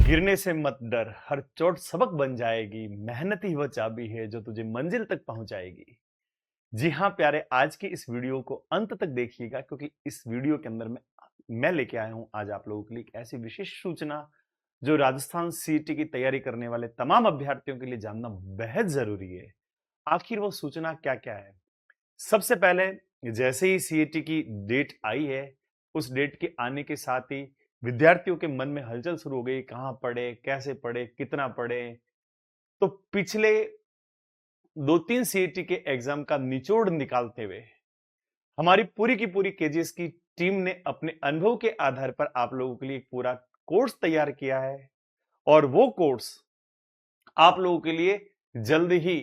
गिरने से मत डर, हर चोट सबक बन जाएगी, मेहनत ही वह चाबी है जो तुझे मंजिल तक पहुंचाएगी। जी हाँ प्यारे, आज की इस वीडियो को अंत तक देखिएगा क्योंकि इस वीडियो के अंदर मैं लेके आया हूं आज आप लोगों के लिए एक ऐसी विशेष सूचना जो राजस्थान सीईटी की तैयारी करने वाले तमाम अभ्यर्थियों के लिए जानना बेहद जरूरी है। आखिर वो सूचना क्या क्या है? सबसे पहले, जैसे ही सीईटी की डेट आई है, उस डेट के आने के साथ ही विद्यार्थियों के मन में हलचल शुरू हो गई, कहां पढ़े, कैसे पढ़े, कितना पढ़े। तो पिछले 2-3 सीईटी के एग्जाम का निचोड़ निकालते हुए हमारी पूरी की पूरी केजीएस की टीम ने अपने अनुभव के आधार पर आप लोगों के लिए एक पूरा कोर्स तैयार किया है। और वो कोर्स आप लोगों के लिए जल्द ही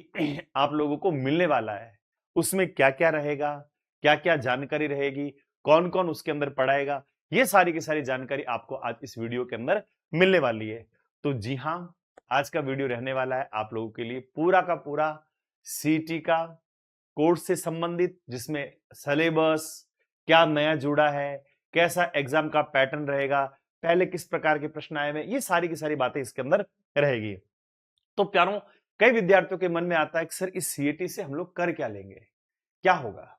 आप लोगों को मिलने वाला है। उसमें क्या-क्या रहेगा, क्या-क्या जानकारी रहेगी, कौन-कौन उसके अंदर पढ़ाएगा, ये सारी की सारी जानकारी आपको आज इस वीडियो के अंदर मिलने वाली है। तो जी हाँ, आज का वीडियो रहने वाला है आप लोगों के लिए पूरा का पूरा सीईटी का कोर्स से संबंधित, जिसमें सिलेबस क्या नया जुड़ा है, कैसा एग्जाम का पैटर्न रहेगा, पहले किस प्रकार के प्रश्न आए हुए, ये सारी की सारी बातें इसके अंदर रहेगी। तो प्यारों, कई विद्यार्थियों के मन में आता है कि सर इस सीईटी से हम लोग कर क्या लेंगे, क्या होगा?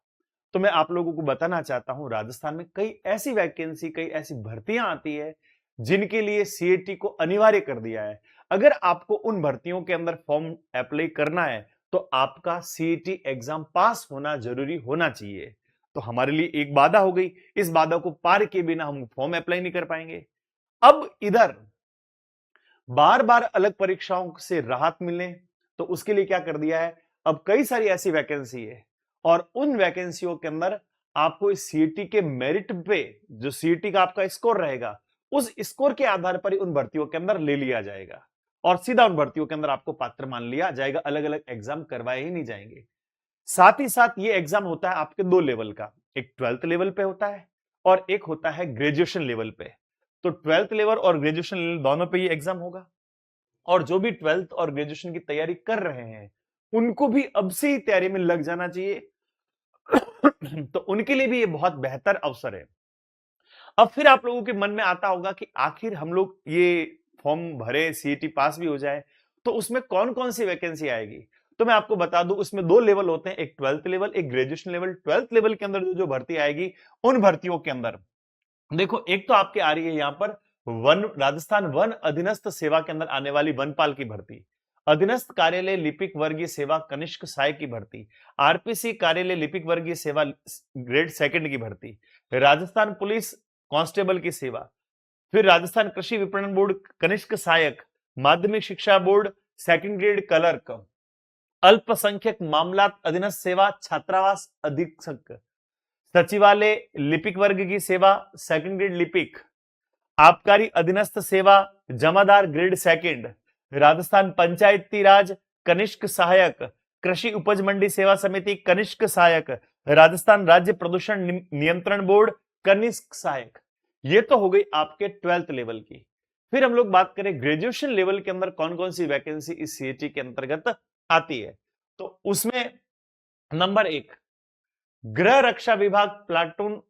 तो मैं आप लोगों को बताना चाहता हूं, राजस्थान में कई ऐसी वैकेंसी, कई ऐसी भर्तियां आती है जिनके लिए सीईटी को अनिवार्य कर दिया है। अगर आपको उन भर्तियों के अंदर फॉर्म अप्लाई करना है तो आपका सीईटी एग्जाम पास होना जरूरी होना चाहिए। तो हमारे लिए एक बाधा हो गई, इस बाधा को पार किए बिना हम फॉर्म अप्लाई नहीं कर पाएंगे। अब इधर बार बार अलग परीक्षाओं से राहत मिले तो उसके लिए क्या कर दिया है, अब कई सारी ऐसी वैकेंसी है और उन वैकेंसियों के अंदर आपको इस सीईटी के मेरिट पे, जो सीईटी का आपका स्कोर रहेगा, उस स्कोर के आधार पर ही उन भर्तियों के अंदर ले लिया जाएगा और सीधा उन भर्तियों के अंदर आपको पात्र मान लिया जाएगा। अलग अलग एग्जाम करवाए ही नहीं जाएंगे। साथ ही साथ ये एग्जाम होता है आपके दो लेवल का, एक 12th लेवल पे होता है और एक होता है ग्रेजुएशन लेवल पे। तो 12th लेवल और ग्रेजुएशन लेवल दोनों पे ये एग्जाम होगा और जो भी 12th और ग्रेजुएशन की तैयारी कर रहे हैं उनको भी अब से ही तैयारी में लग जाना चाहिए। तो उनके लिए भी ये बहुत बेहतर अवसर है। अब फिर आप लोगों के मन में आता होगा कि आखिर हम लोग ये फॉर्म भरे, सीईटी पास भी हो जाए तो उसमें कौन कौन सी वैकेंसी आएगी। तो मैं आपको बता दूं, उसमें दो लेवल होते हैं, एक 12th लेवल, एक ग्रेजुएशन लेवल। 12th लेवल के अंदर जो भर्ती आएगी, उन भर्तियों के अंदर देखो, एक तो आपके आ रही है यहां पर वन, राजस्थान वन अधीनस्थ सेवा के अंदर आने वाली वनपाल की भर्ती, अधीनस्थ कार्यालय लिपिक वर्गीय सेवा कनिष्क सहायक की भर्ती, आरपीसी कार्यालय लिपिक वर्गीय सेवा ग्रेड सेकंड की भर्ती, राजस्थान पुलिस कांस्टेबल की सेवा, फिर राजस्थान कृषि विपणन बोर्ड कनिष्क सहायक, माध्यमिक शिक्षा बोर्ड सेकंड ग्रेड क्लर्क, अल्पसंख्यक मामलात अधीनस्थ सेवा छात्रावास अधीक्षक, सचिवालय लिपिक वर्ग की सेवा सेकंड ग्रेड लिपिक, आबकारी अधीनस्थ सेवा जमादार ग्रेड सेकंड, राजस्थान पंचायती राज कनिष्क सहायक, कृषि उपज मंडी सेवा समिति कनिष्क सहायक, राजस्थान राज्य प्रदूषण नियंत्रण बोर्ड कनिष्क सहायक। ये तो हो गई आपके 12th लेवल की। फिर हम लोग बात करें ग्रेजुएशन लेवल के अंदर कौन कौन सी वैकेंसी इस सीईटी के अंतर्गत आती है। तो उसमें नंबर 1, गृह रक्षा विभाग प्लाटून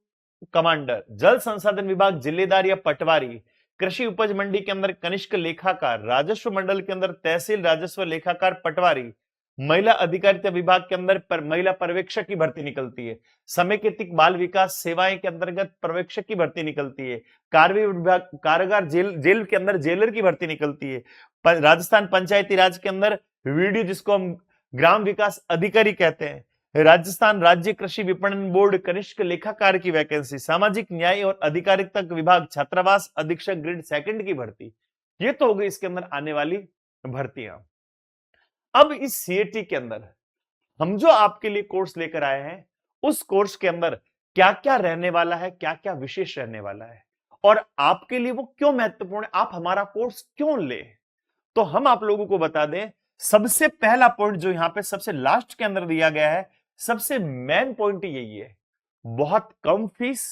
कमांडर, जल संसाधन विभाग जिलेदार या पटवारी, कृषि उपज मंडी के अंदर कनिष्क लेखाकार, राजस्व मंडल के अंदर तहसील राजस्व लेखाकार पटवारी, महिला अधिकारिता विभाग के अंदर महिला पर्यवेक्षक की भर्ती निकलती है, समेकित बाल विकास सेवाएं के अंतर्गत पर्यवेक्षक की भर्ती निकलती है, कार्य विभाग कारागार जेल के अंदर जेलर की भर्ती निकलती है, राजस्थान पंचायती राज के अंदर वीडियो, जिसको हम ग्राम विकास अधिकारी कहते हैं, राजस्थान राज्य कृषि विपणन बोर्ड कनिष्क लेखाकार की वैकेंसी, सामाजिक न्याय और अधिकारिता विभाग छात्रावास अधीक्षक ग्रेड सेकंड की भर्ती। ये तो हो गई इसके अंदर आने वाली भर्तियां। अब इस सीईटी के अंदर हम जो आपके लिए कोर्स लेकर आए हैं, उस कोर्स के अंदर क्या क्या रहने वाला है, क्या क्या विशेष रहने वाला है और आपके लिए वो क्यों महत्वपूर्ण है, आप हमारा कोर्स क्यों ले। तो हम आप लोगों को बता दें, सबसे पहला पॉइंट जो यहां पे सबसे लास्ट के अंदर दिया गया है, सबसे मेन पॉइंट यही है, बहुत कम फीस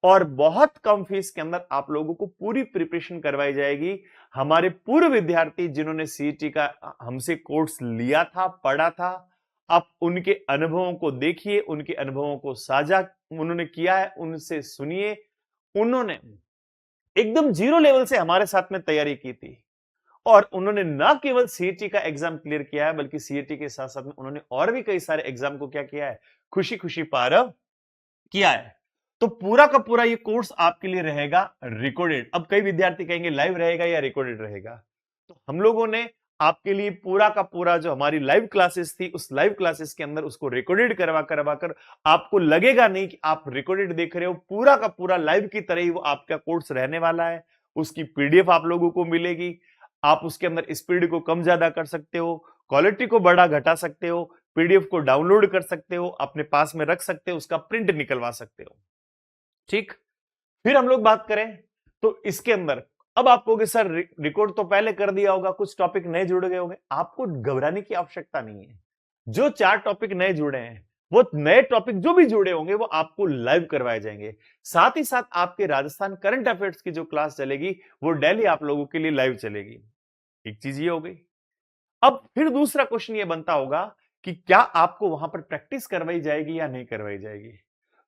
और बहुत कम फीस के अंदर आप लोगों को पूरी प्रिपरेशन करवाई जाएगी। हमारे पूर्व विद्यार्थी जिन्होंने सीईटी का हमसे कोर्स लिया था, पढ़ा था, आप उनके अनुभवों को देखिए, उनके अनुभवों को साझा उन्होंने किया है, उनसे सुनिए। उन्होंने एकदम जीरो लेवल से हमारे साथ में तैयारी की थी और उन्होंने ना केवल सीईटी का एग्जाम क्लियर किया है बल्कि सीईटी के साथ साथ में उन्होंने और भी कई सारे एग्जाम को क्या किया है, खुशी खुशी पार किया है। तो पूरा का पूरा ये कोर्स आपके लिए रहेगा रिकॉर्डेड। अब कई विद्यार्थी कहेंगे लाइव रहेगा या रिकॉर्डेड रहेगा, तो हम लोगों ने आपके लिए पूरा का पूरा जो हमारी लाइव क्लासेस थी उस लाइव क्लासेस के अंदर उसको रिकॉर्डेड करवा करवा कर आपको लगेगा नहीं कि आप रिकॉर्डेड देख रहे हो, पूरा का पूरा लाइव की तरह ही वो आपका कोर्स रहने वाला है। उसकी पीडीएफ आप लोगों को मिलेगी, आप उसके अंदर स्पीड को कम ज्यादा कर सकते हो, क्वालिटी को बढ़ा घटा सकते हो, पीडीएफ को डाउनलोड कर सकते हो, अपने पास में रख सकते हो, उसका प्रिंट निकलवा सकते हो। ठीक, फिर हम लोग बात करें तो इसके अंदर अब आप कहोगे सर रिकॉर्ड तो पहले कर दिया होगा, कुछ टॉपिक नए जुड़ गए होंगे। आपको घबराने की आवश्यकता नहीं है। जो 4 टॉपिक नए जुड़े हैं वो नए टॉपिक जो भी जुड़े होंगे वो आपको लाइव करवाए जाएंगे। साथ ही साथ आपके राजस्थान करंट अफेयर्स की जो क्लास चलेगी वो डेली आप लोगों के लिए लाइव चलेगी। एक चीज ये हो गई। अब फिर दूसरा क्वेश्चन ये बनता होगा कि क्या आपको वहां पर प्रैक्टिस करवाई जाएगी या नहीं करवाई जाएगी।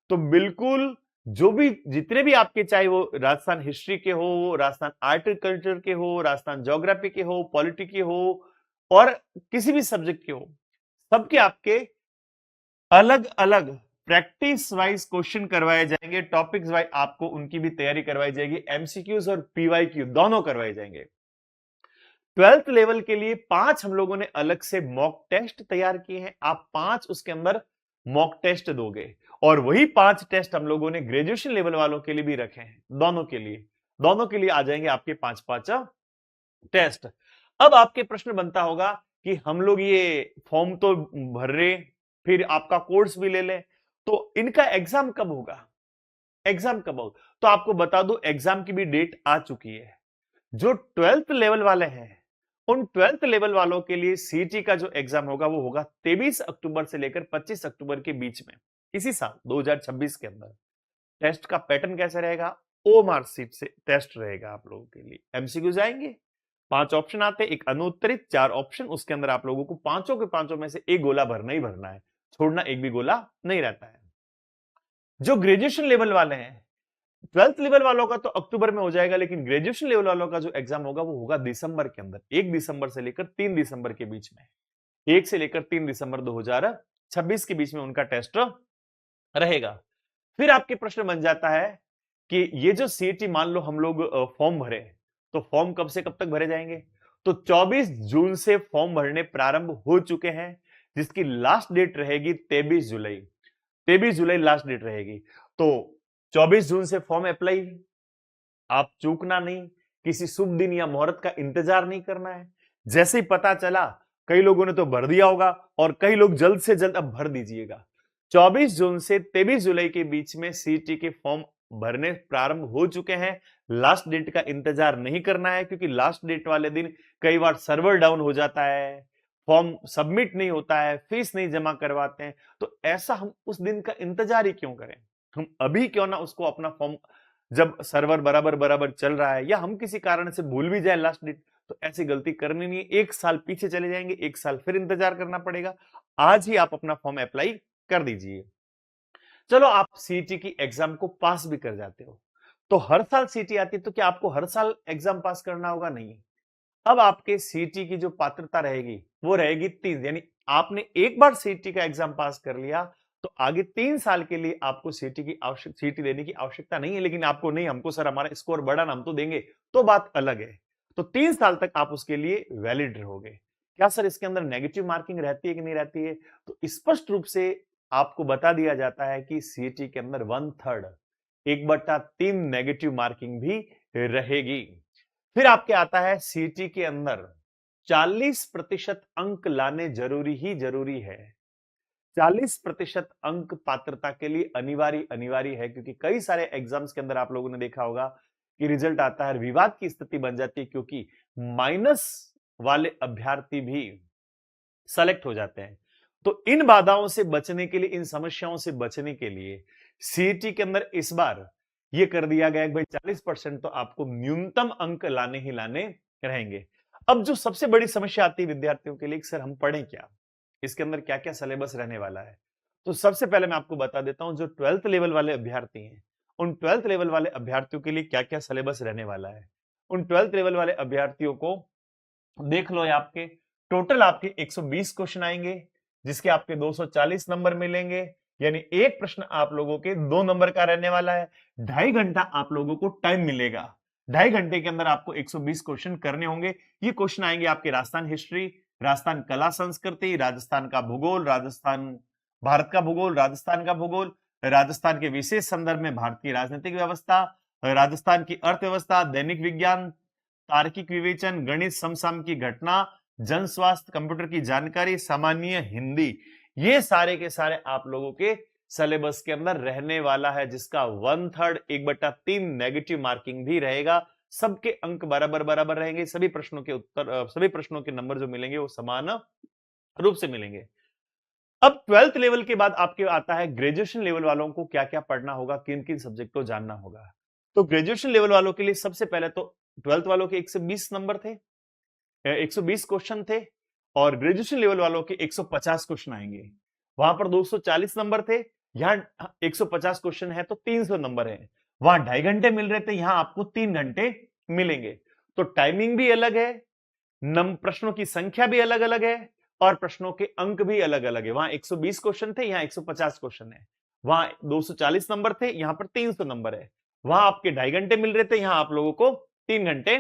तो बिल्कुल, जो भी जितने भी आपके, चाहे वो राजस्थान हिस्ट्री के हो, राजस्थान आर्ट एंड कल्चर के हो, राजस्थान ज्योग्राफी के हो, पॉलिटी के हो और किसी भी सब्जेक्ट के हो, सबके आपके अलग अलग प्रैक्टिस वाइज क्वेश्चन करवाए जाएंगे। टॉपिक्स वाइज आपको उनकी भी तैयारी करवाई जाएगी। एमसीक्यूज और पीवाईक्यू दोनों करवाए जाएंगे। 12th लेवल के लिए 5 हम लोगों ने अलग से मॉक टेस्ट तैयार किए हैं। आप 5 उसके अंदर मॉक टेस्ट दोगे और वही 5 टेस्ट हम लोगों ने ग्रेजुएशन लेवल वालों के लिए भी रखे हैं। दोनों के लिए आ जाएंगे आपके 5-5 टेस्ट। अब आपके प्रश्न बनता होगा कि हम लोग ये फॉर्म तो भर रहे, फिर आपका कोर्स भी ले लें, तो इनका एग्जाम कब होगा? तो आपको बता दूं, एग्जाम की भी डेट आ चुकी है। जो 12th लेवल वाले हैं उन 12th लेवल वालों के लिए सीईटी का जो एग्जाम होगा वो होगा 23 अक्टूबर से लेकर 25 अक्टूबर के बीच में, इसी साल 2026 के अंदर। टेस्ट का पैटर्न कैसे रहेगा? ओएमआर शीट से टेस्ट रहेगा आप लोगों के लिए। एमसीक्यूज आएंगे, 5 ऑप्शन आते हैं, एक अनुत्तरित, 4 ऑप्शन, उसके अंदर आप लोगों को पांचों के पांचों में से एक गोला भरना ही भरना है, छोड़ना एक भी गोला नहीं रहता है। जो ग्रेजुएशन लेवल वाले हैं, 12th लेवल वालों का तो अक्टूबर में हो जाएगा, लेकिन ग्रेजुएशन लेवल वालों का जो एग्जाम होगा वो होगा दिसंबर के अंदर, 1 दिसंबर से लेकर 3 दिसंबर के बीच में। 1 से लेकर 3 दिसंबर 2026 के बीच में उनका टेस्ट रहेगा। फिर आपके प्रश्न बन जाता है कि ये जो सीईटी, मान लो हम लोग फॉर्म भरे, तो फॉर्म कब से कब तक भरे जाएंगे? तो 24 जून से फॉर्म भरने प्रारंभ हो चुके हैं, जिसकी लास्ट डेट रहेगी 23 जुलाई। 23 जुलाई लास्ट डेट रहेगी। तो 24 जून से फॉर्म अप्लाई, आप चूकना नहीं, किसी शुभ दिन या मुहूर्त का इंतजार नहीं करना है। जैसे ही पता चला, कई लोगों ने तो भर दिया होगा और कई लोग जल्द से जल्द अब भर दीजिएगा। 24 जून से 23 जुलाई के बीच में सीईटी के फॉर्म भरने प्रारंभ हो चुके हैं। लास्ट डेट का इंतजार नहीं करना है, क्योंकि लास्ट डेट वाले दिन कई बार सर्वर डाउन हो जाता है, फॉर्म सबमिट नहीं होता है, फीस नहीं जमा करवाते हैं। तो ऐसा हम उस दिन का इंतजार ही क्यों करें? हम अभी क्यों ना उसको अपना फॉर्म, जब सर्वर बराबर बराबर चल रहा है या हम किसी कारण से भूल भी जाए लास्ट डेट, तो ऐसी गलती करनी नहीं है। 1 साल पीछे चले जाएंगे, 1 साल फिर इंतजार करना पड़ेगा। आज ही आप अपना फॉर्म अप्लाई कर दीजिए। चलो, आप सीईटी की एग्जाम को पास भी कर जाते हो, तो हर साल सीईटी आती है, तो क्या आपको हर साल एग्जाम पास करना होगा? नहीं। अब आपके सीईटी की जो पात्रता रहेगी वो रहेगी 3, यानी आपने एक बार सीईटी का एग्जाम पास कर लिया तो आगे 3 साल के लिए आपको सीईटी देने की आवश्यकता नहीं है। लेकिन आपको नहीं, हमको सर हमारा स्कोर बढ़ा ना, हम तो देंगे, तो बात अलग है। तो 3 साल तक आप उसके लिए वैलिड रहोगे। क्या सर इसके अंदर नेगेटिव मार्किंग रहती है कि नहीं रहती है? तो स्पष्ट रूप से आपको बता दिया जाता है कि सीईटी के अंदर 1/3, 1/3 नेगेटिव मार्किंग भी रहेगी। फिर आपके आता है सीईटी के अंदर 40% अंक लाने जरूरी है। 40% अंक पात्रता के लिए अनिवार्य है, क्योंकि कई सारे एग्जाम्स के अंदर आप लोगों ने देखा होगा कि रिजल्ट आता है, विवाद की स्थिति बन जाती है, क्योंकि माइनस वाले अभ्यर्थी भी सेलेक्ट हो जाते हैं। तो इन बाधाओं से बचने के लिए, इन समस्याओं से बचने के लिए सीईटी के अंदर इस बार यह कर दिया गया है भाई 40% तो आपको न्यूनतम अंक लाने ही लाने रहेंगे। अब जो सबसे बड़ी समस्या आती है विद्यार्थियों के लिए, सर हम पढ़ें क्या, इसके अंदर क्या क्या सिलेबस रहने वाला है? तो सबसे पहले मैं आपको बता देता हूं, जो 12th लेवल वाले अभ्यर्थी हैं उन 12th लेवल वाले अभ्यर्थियों के लिए क्या क्या सिलेबस रहने वाला है। उन 12th लेवल वाले अभ्यर्थियों को देख लो, आपके टोटल आपके 120 क्वेश्चन आएंगे, जिसके आपके 240 नंबर मिलेंगे, यानी एक प्रश्न आप लोगों के 2 नंबर का रहने वाला है। 2.5 घंटा आप लोगों को टाइम मिलेगा। 2.5 घंटे के अंदर आपको 120 क्वेश्चन करने होंगे। ये क्वेश्चन आएंगे आपके राजस्थान हिस्ट्री, राजस्थान कला संस्कृति, राजस्थान का भूगोल, राजस्थान भारत का भूगोल, राजस्थान का भूगोल, राजस्थान के विशेष संदर्भ में भारतीय राजनीतिक व्यवस्था, राजस्थान की अर्थव्यवस्था, दैनिक विज्ञान, तार्किक विवेचन, गणित, समसामयिक घटना, जन स्वास्थ्य, कंप्यूटर की जानकारी, सामान्य हिंदी, ये सारे के सारे आप लोगों के सिलेबस के अंदर रहने वाला है, जिसका 1/3 1/3 नेगेटिव मार्किंग भी रहेगा। सबके अंक बराबर बराबर रहेंगे, सभी प्रश्नों के उत्तर, सभी प्रश्नों के नंबर जो मिलेंगे वो समान रूप से मिलेंगे। अब 12th लेवल के बाद आपके आता है ग्रेजुएशन लेवल वालों को क्या क्या पढ़ना होगा, किन किन सब्जेक्ट को जानना होगा। तो ग्रेजुएशन लेवल वालों के लिए सबसे पहले तो 12th वालों के 120 नंबर थे, 120 क्वेश्चन थे, और ग्रेजुएशन लेवल वालों के 150 क्वेश्चन आएंगे। वहां पर 240 नंबर थे, यहां 150 क्वेश्चन है तो 300 नंबर है। वहां 2.5 घंटे मिल रहे थे, यहां आपको 3 घंटे मिलेंगे। तो टाइमिंग भी अलग है, प्रश्नों की संख्या भी अलग अलग है, और प्रश्नों के अंक भी अलग अलग है। वहां 120 क्वेश्चन थे, यहां 150 क्वेश्चन है। वहां 240 नंबर थे, यहां पर 300 नंबर है। वहां आपके 2.5 घंटे मिल रहे थे, यहां आप लोगों को 3 घंटे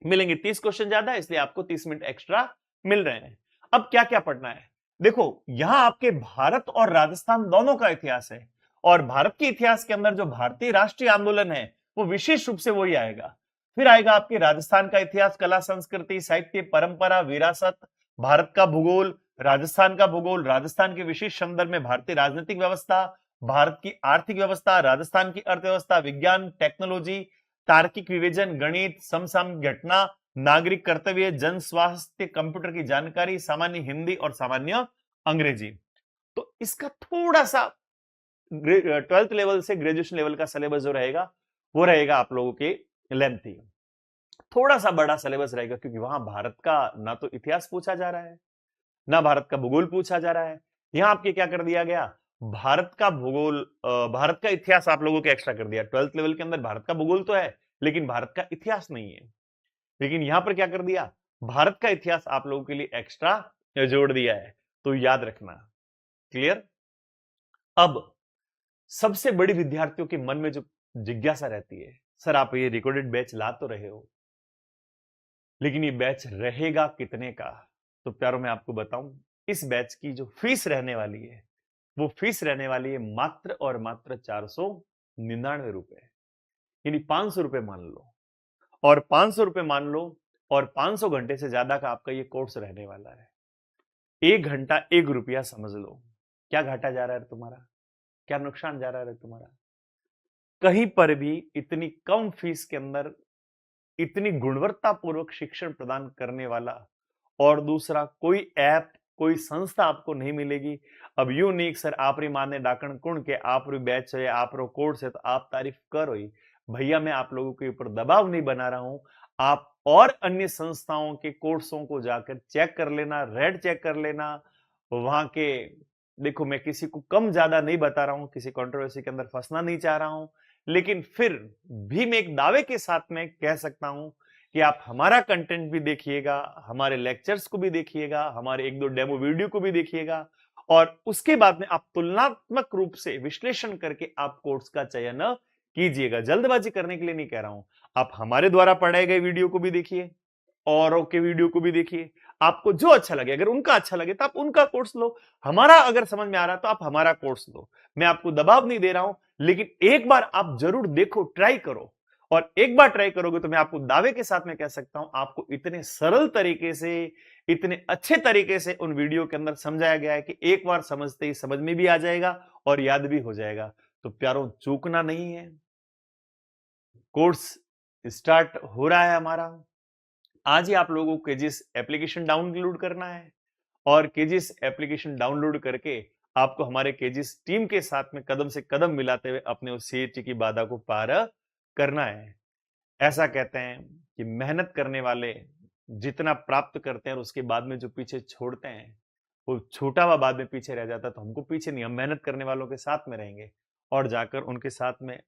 मिलेंगे। 30 क्वेश्चन ज्यादा है, इसलिए आपको 30 मिनट एक्स्ट्रा मिल रहे हैं। अब क्या क्या पढ़ना है, देखो यहां आपके भारत और राजस्थान दोनों का इतिहास है, और भारत के इतिहास के अंदर जो भारतीय राष्ट्रीय आंदोलन है वो विशेष रूप से वही आएगा। फिर आएगा आपके राजस्थान का इतिहास, कला संस्कृति, साहित्य, परंपरा, विरासत, भारत का भूगोल, राजस्थान का भूगोल, राजस्थान के विशेष संदर्भ में भारतीय राजनीतिक व्यवस्था, भारत की आर्थिक व्यवस्था, राजस्थान की अर्थव्यवस्था, विज्ञान, टेक्नोलॉजी, तार्किक विवेचन, गणित, समसामयिक घटना, नागरिक कर्तव्य, जन स्वास्थ्य, कंप्यूटर की जानकारी, सामान्य हिंदी और सामान्य अंग्रेजी। तो इसका थोड़ा सा 12th लेवल से ग्रेजुएशन लेवल का सिलेबस जो रहेगा वो रहेगा आप लोगों के लेंथी, थोड़ा सा बड़ा सिलेबस रहेगा, क्योंकि वहां भारत का ना तो इतिहास पूछा जा रहा है, ना भारत का भूगोल पूछा जा रहा है। यहां आपके क्या कर दिया गया, भारत का भूगोल, भारत का इतिहास आप लोगों के एक्स्ट्रा कर दिया। 12th लेवल के अंदर भारत का भूगोल तो है, लेकिन भारत का इतिहास नहीं है। लेकिन यहां पर क्या कर दिया, भारत का इतिहास आप लोगों के लिए एक्स्ट्रा जोड़ दिया है, तो याद रखना। क्लियर। अब सबसे बड़ी विद्यार्थियों के मन में जो जिज्ञासा रहती है, सर आप ये रिकॉर्डेड बैच ला तो रहे हो, लेकिन ये बैच रहेगा कितने का। तो प्यारों मैं आपको बताऊं, इस बैच की जो फीस रहने वाली है वो फीस रहने वाली है मात्र और मात्र 499 रुपए, यानी 500 रुपए मान लो, और 500 रुपए मान लो, और 500 घंटे से ज्यादा का आपका ये कोर्स रहने वाला है। 1 घंटा 1 रुपया समझ लो, क्या घाटा जा रहा है तुम्हारा, क्या नुकसान जा रहा है तुम्हारा। कहीं पर भी इतनी कम फीस के अंदर इतनी गुणवत्तापूर्वक शिक्षण प्रदान करने वाला और दूसरा कोई ऐप, कोई संस्था आपको नहीं मिलेगी। अब यूं नहीं सर आप री माने डाकण कुण के आप री बैच है, आप रो कोर्स है तो आप तारीफ करो ही, भैया मैं आप लोगों के ऊपर दबाव नहीं बना रहा हूं। आप और अन्य संस्थाओं के कोर्सों को जाकर चेक कर लेना, रेड चेक कर लेना वहां के। देखो मैं किसी को कम ज्यादा नहीं बता रहा हूं, किसी कंट्रोवर्सी के अंदर फंसना नहीं चाह रहा हूं, लेकिन फिर भी मैं एक दावे के साथ में कह सकता हूं कि आप हमारा कंटेंट भी देखिएगा, हमारे लेक्चर्स को भी देखिएगा, हमारे 1-2 डेमो वीडियो को भी देखिएगा, और उसके बाद में आप तुलनात्मक रूप से विश्लेषण करके आप कोर्स का चयन कीजिएगा। जल्दबाजी करने के लिए नहीं कह रहा हूं, आप हमारे द्वारा पढ़ाए गए वीडियो को भी देखिए, औरों के वीडियो को भी देखिए, आपको जो अच्छा लगे, अगर उनका अच्छा लगे तो आप उनका कोर्स लो, हमारा अगर समझ में आ रहा तो आप हमारा कोर्स लो। मैं आपको दबाव नहीं दे रहा हूं, लेकिन एक बार आप जरूर देखो, ट्राई करो, और एक बार ट्राई करोगे तो मैं आपको दावे के साथ में कह सकता हूं आपको इतने सरल तरीके से, इतने अच्छे तरीके से उन वीडियो के अंदर समझाया गया है कि एक बार समझते ही समझ में भी आ जाएगा और याद भी हो जाएगा। तो प्यारों चूकना नहीं है, कोर्स स्टार्ट हो रहा है हमारा। आज ही आप लोगों को केजीएस एप्लीकेशन डाउनलोड करना है, और केजीएस एप्लीकेशन डाउनलोड करके आपको हमारे केजीएस टीम के साथ में कदम से कदम मिलाते हुए अपने उस सीईटी की बाधा को पार करना है। ऐसा कहते हैं कि मेहनत करने वाले जितना प्राप्त करते हैं और उसके बाद में जो पीछे छोड़ते हैं वो छोटा हुआ बाद में पीछे रह जाता है। तो हमको पीछे नहीं, हम मेहनत करने वालों के साथ में रहेंगे और जाकर उनके साथ में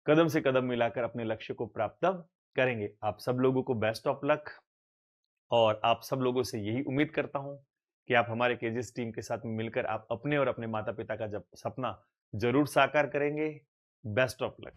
कदम से कदम मिलाकर अपने लक्ष्य को प्राप्त करेंगे। आप सब लोगों को बेस्ट ऑफ लक और आप सब लोगों से यही उम्मीद करता हूं कि आप हमारे केजीएस टीम के साथ मिलकर आप अपने और अपने माता-पिता का जब सपना जरूर साकार करेंगे। Best of luck.